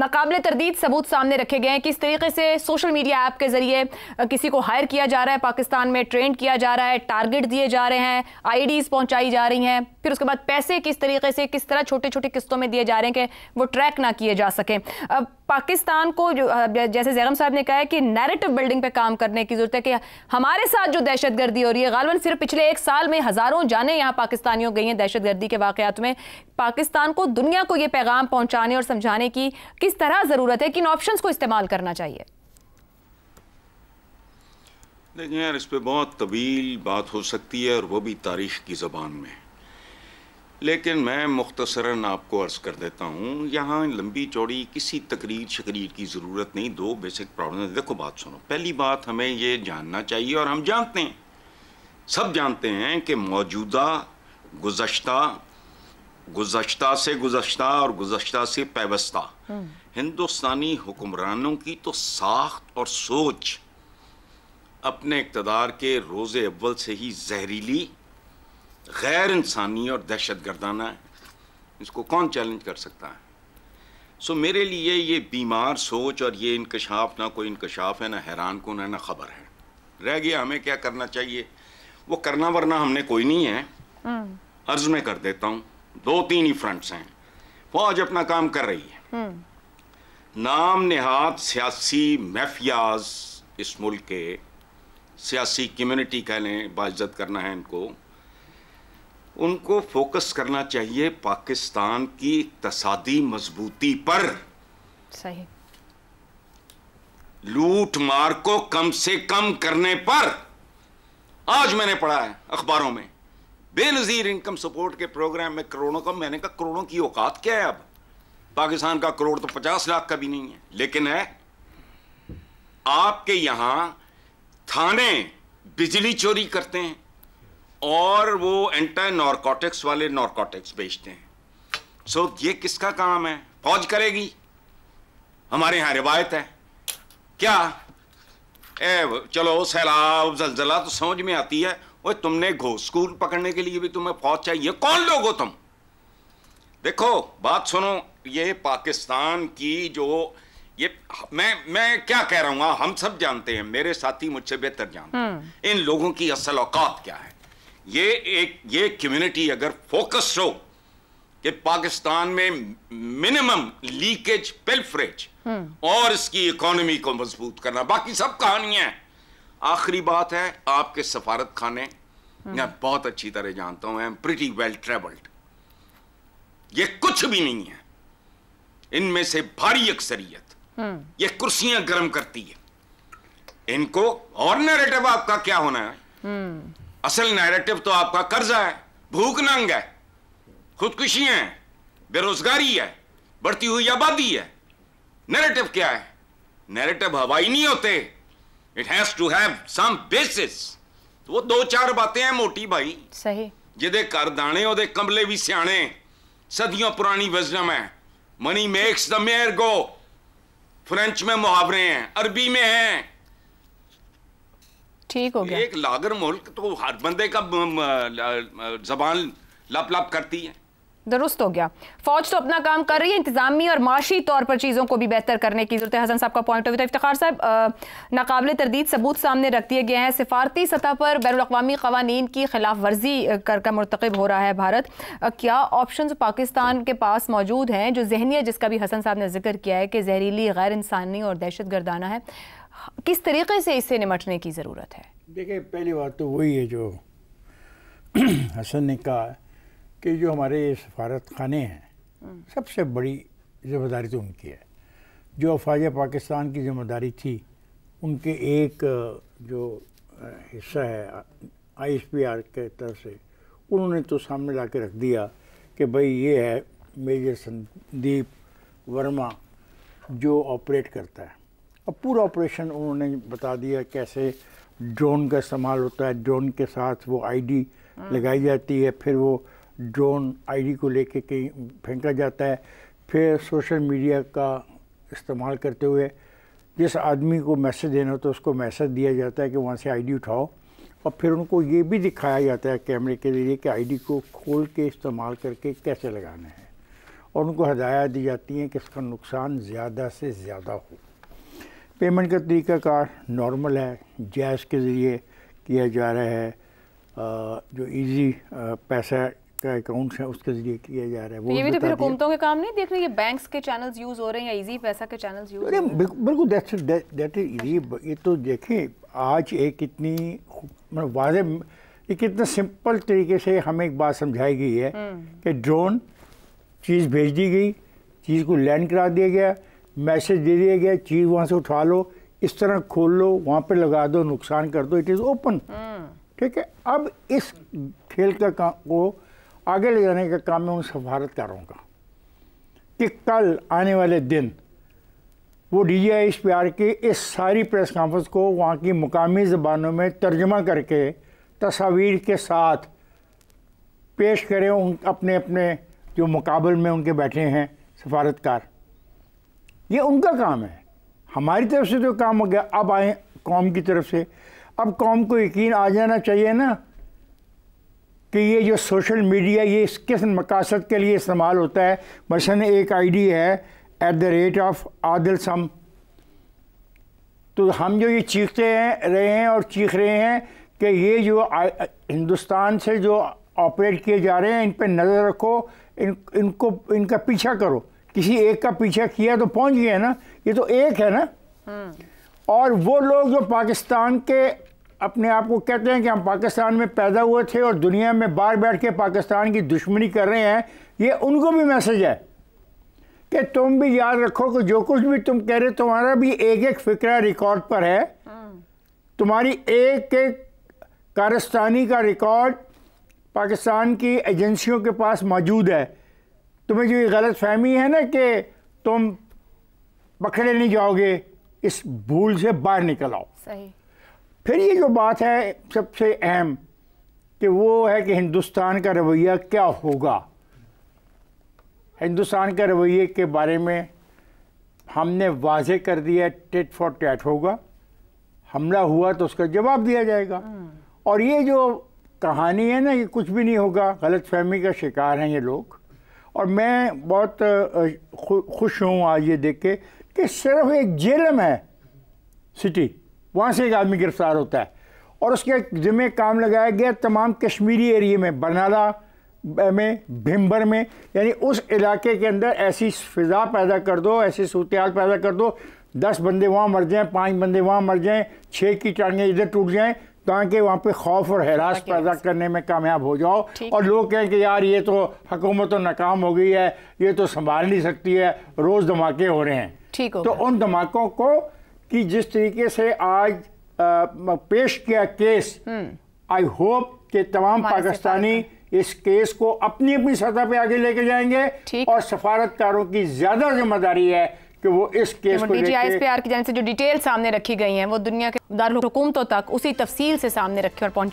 नाकाबिले तरदीद सबूत सामने रखे गए हैं। किस तरीके से सोशल मीडिया ऐप के ज़रिए किसी को हायर किया जा रहा है, पाकिस्तान में ट्रेंड किया जा रहा है, टारगेट दिए जा रहे हैं, आईडीज़ पहुंचाई जा रही हैं, फिर उसके बाद पैसे किस तरीके से किस तरह छोटे छोटे किस्तों में दिए जा रहे हैं कि वो ट्रैक ना किए जा सकें। पाकिस्तान को जो जैसे ज़ैगम साहब ने कहा है कि नैरेटिव बिल्डिंग पे काम करने की ज़रूरत है कि हमारे साथ जो दहशतगर्दी हो रही है, गालिबन सिर्फ पिछले एक साल में हज़ारों जानें यहाँ पाकिस्तानियों गई हैं दहशतगर्दी के वाक़यात में। पाकिस्तान को दुनिया को ये पैगाम पहुँचाने और समझाने की किस तरह ज़रूरत है, किन ऑप्शंस को इस्तेमाल करना चाहिए? देखिए यार, इस पर बहुत तवील बात हो सकती है और वो भी तारीख़ की ज़बान में, लेकिन मैं मुख्तसरन आपको अर्ज़ कर देता हूँ। यहाँ लंबी चौड़ी किसी तकरीर शकरीर की ज़रूरत नहीं। दो बेसिक प्रॉब्लम। देखो बात सुनो, पहली बात हमें ये जानना चाहिए और हम जानते हैं, सब जानते हैं कि मौजूदा गुज़श्ता से गुज़श्ता और गुज़श्ता से पैवस्ता हिंदुस्तानी हुक्मरानों की तो साख्त और सोच अपने इक़्तिदार के रोज़े अव्वल से ही जहरीली, गैर इंसानी और दहशतगर्दाना है। इसको कौन चैलेंज कर सकता है? सो मेरे लिए ये बीमार सोच और ये इंकशाफ ना कोई इंकशाफ है, ना हैरान को ना खबर है। रह गया हमें क्या करना चाहिए, वो करना वरना हमने कोई नहीं है। अर्ज में कर देता हूँ, दो तीन ही फ्रंट्स हैं। फौज अपना काम कर रही है। नाम निहाद सियासी माफियाज इस मुल्क के, सियासी कम्युनिटी कह लें, बाइज्जत करना है इनको, उनको फोकस करना चाहिए पाकिस्तान की इक़्तिसादी मजबूती पर। सही। लूट मार को कम से कम करने पर। आज मैंने पढ़ा है अखबारों में बेनज़ीर इनकम सपोर्ट के प्रोग्राम में करोड़ों का। मैंने कहा करोड़ों की औकात क्या है? अब पाकिस्तान का करोड़ तो 50 लाख का भी नहीं है, लेकिन है। आपके यहां थाने बिजली चोरी करते हैं और वो एंटी नारकोटिक्स वाले नारकोटिक्स बेचते हैं। सो ये किसका काम है? फौज करेगी? हमारे यहां रिवायत है क्या? चलो सैलाब जलजला तो समझ में आती है, वो तुमने घोष स्कूल पकड़ने के लिए भी तुम्हें फौज चाहिए? कौन लोग हो तुम? देखो बात सुनो, ये पाकिस्तान की जो ये मैं क्या कह रहा हूं, हम सब जानते हैं, मेरे साथी मुझसे बेहतर जानते हैं इन लोगों की असल औकात क्या है। ये कम्युनिटी अगर फोकस हो कि पाकिस्तान में मिनिमम लीकेज, पिल्फरेज और इसकी इकोनॉमी को मजबूत करना, बाकी सब कहानियां हैं। आखिरी बात है, आपके सफारत खाने मैं बहुत अच्छी तरह जानता हूं, I am pretty well travelled. ये कुछ भी नहीं है, इनमें से भारी अक्सरियत ये कुर्सियां गर्म करती है इनको। और नैरेटिव आपका क्या होना है? असल नैरेटिव तो आपका कर्जा है, भूख नंग है, खुदकुशियां हैं, बेरोजगारी है, बढ़ती हुई आबादी है। नैरेटिव क्या है? नैरेटिव हवाई नहीं होते, it has to have some basis. तो वो दो चार बातें हैं मोटी भाई। सही। जिदे कर दाने ओदे कमले भी सियाने, सदियों पुरानी विजडम है। Money makes the mayor go, French में मुहावरे हैं, अरबी में हैं। ठीक हो गया। एक लागर मुल्क तो हर बंदे का जबान लप लप करती है। दुरुस्त हो गया। फौज तो अपना काम कर रही है, इंतजामी और माशी तौर पर चीज़ों को भी बेहतर करने की जरूरत है। हसन साहब का पॉइंट ऑफ व्यू था। इफ्तिखार साहब, नाकाबिले तरदीद सबूत सामने रख दिए गए हैं, सिफारती सतह पर बैनुल-अक़वामी क़वानीन की खिलाफ वर्जी कर मुर्तकिब हो रहा है भारत। क्या ऑप्शंस पाकिस्तान के पास मौजूद हैं? जो ज़हनियत जिसका भी हसन साहब ने जिक्र किया है कि जहरीली, गैर इंसानी और दहशत गर्दाना है, किस तरीके से इससे निमटने की ज़रूरत है? देखिए, पहली बात तो वही है जो हसन ने कहा कि जो हमारे सफारत खाने हैं, सबसे बड़ी ज़िम्मेदारी तो उनकी है। जो अफ़वाज पाकिस्तान की ज़िम्मेदारी थी, उनके एक जो हिस्सा है ISPR के तरफ से, उन्होंने तो सामने ला के रख दिया कि भाई ये है मेजर संदीप वर्मा जो ऑपरेट करता है। अब पूरा ऑपरेशन उन्होंने बता दिया कैसे ड्रोन का इस्तेमाल होता है, ड्रोन के साथ वो ID लगाई जाती है, फिर वो ड्रोन ID को लेके कहीं फेंका जाता है, फिर सोशल मीडिया का इस्तेमाल करते हुए जिस आदमी को मैसेज देना हो तो उसको मैसेज दिया जाता है कि वहाँ से ID उठाओ, और फिर उनको ये भी दिखाया जाता है कैमरे के ज़रिए कि ID को खोल के इस्तेमाल करके कैसे लगाना है। اور ان کو ہدایات دی جاتی ہیں کہ اس کا نقصان زیادہ سے زیادہ ہو۔ پیمنٹ کا طریقہ کار نارمل ہے، جیز کے ذریعے کیا جا رہا ہے، جو ایزی پیسہ کا اکاؤنٹس ہیں اس کے ذریعے کیا جا رہا ہے۔ یہ بھی تو پھر حکومتوں کے کام نہیں دیکھ رہی ہے، بینکس کے چینلز یوز ہو رہے ہیں یا ایزی پیسہ کے چینلز یوز ہو رہے ہیں؟ بالکل دیٹ از ایزی۔ یہ تو دیکھیں آج ایک اتنی واضح، ایک اتنا سمپل طریقے سے ہمیں ایک بات سمجھائی گئی ہے کہ ڈرون چیز بھیج دی گئی، چیز کو لینڈ کرا دیا گیا، میسج دے دیا گیا، چیز وہاں سے اٹھا لو، اس طرح کھول لو، وہاں پہ لگا دو، نقصان کر دو، اٹ از اوپن۔ ٹھیک ہے، اب اس کھیل کا کام کو آگے لے جانے کا کام میں ان سفارتکاروں کا، کہ کل آنے والے دن وہ D G I S P R کی اس ساری پریس کانفرنس کو وہاں کی مقامی زبانوں میں ترجمہ کر کے تصاویر کے ساتھ پیش کریں ان اپنے اپنے جو مقابل میں ان کے بیٹھے ہیں سفارتکار۔ یہ ان کا کام ہے، ہماری طرف سے تو کام ہو گیا، اب آئیں قوم کی طرف سے۔ اب قوم کو یقین آ جانا چاہیے نا کہ یہ جو سوشل میڈیا یہ اس کس مقاصد کے لیے استعمال ہوتا ہے۔ مثلاً ایک آئی ڈی ہے @عادل سم، تو ہم جو یہ چیختے رہے ہیں اور چیخ رہے ہیں کہ یہ جو ہندوستان سے جو آپریٹ کیے جا رہے ہیں ان پہ نظر رکھو، ان کا پیچھا کرو۔ کسی ایک کا پیچھا کیا تو پہنچ گیا نا، یہ تو ایک ہے نا۔ اور وہ لوگ جو پاکستان کے اپنے آپ کو کہتے ہیں کہ ہم پاکستان میں پیدا ہوئے تھے اور دنیا میں باہر بیٹھ کے پاکستان کی دشمنی کر رہے ہیں، یہ ان کو بھی میسج ہے کہ تم بھی یاد رکھو کہ جو کچھ بھی تم کہہ رہے تمہارا بھی ایک ایک فکرہ ریکارڈ پر ہے، تمہاری ایک ایک کارستانی کا ریکارڈ پاکستان کی ایجنسیوں کے پاس موجود ہے۔ تمہیں جو یہ غلط فہمی ہے نا کہ تم پکڑے نہیں جاؤ گے، اس بھول سے باہر نکل آؤ۔ صحیح۔ پھر یہ جو بات ہے سب سے اہم کہ وہ ہے کہ ہندوستان کا رویہ کیا ہوگا۔ ہندوستان کے رویے کے بارے میں ہم نے واضح کر دیا ٹیٹ فار ٹیٹ ہوگا، حملہ ہوا تو اس کا جواب دیا جائے گا۔ اور یہ جو کہانی ہے نا یہ کچھ بھی نہیں ہوگا، غلط فہمی کا شکار ہیں یہ لوگ۔ اور میں بہت خوش ہوں آج یہ دیکھ کے کہ صرف ایک جیلم ہے سٹی، وہاں سے ایک آدمی گرفتار ہوتا ہے اور اس کے ذمہ کام لگایا گیا تمام کشمیری ایریے میں، برنالہ میں، بھمبر میں، یعنی اس علاقے کے اندر ایسی فضا پیدا کر دو، ایسی صورتحال پیدا کر دو، 10 بندے وہاں مر جائیں، 5 بندے وہاں مر جائیں، 6 کی ٹانگیں ادھر ٹوٹ جائیں، تاکہ وہاں پہ خوف اور ہراس پیدا کرنے میں کامیاب ہو جاؤ۔ اور لوگ کہیں کہ یار یہ تو حکومت تو ناکام ہو گئی ہے، یہ تو سنبھال نہیں سکتی ہے، روز دھماکے ہو رہے ہیں۔ تو ان دھماکوں کو کہ جس طریقے سے آج پیش کیا کیس، آئی ہوپ کہ تمام پاکستانی اس کیس کو اپنی اپنی سطح پہ آگے لے کے جائیں گے، اور سفارتکاروں کی زیادہ ذمہ داری ہے کہ وہ اس کیس کو D G I S P R کی جانب سے جو ڈیٹیل سامنے رکھی گئی ہیں وہ دنیا کے دارالحکومتوں تک اسی تفصیل سے سامنے رکھے اور پہنچے۔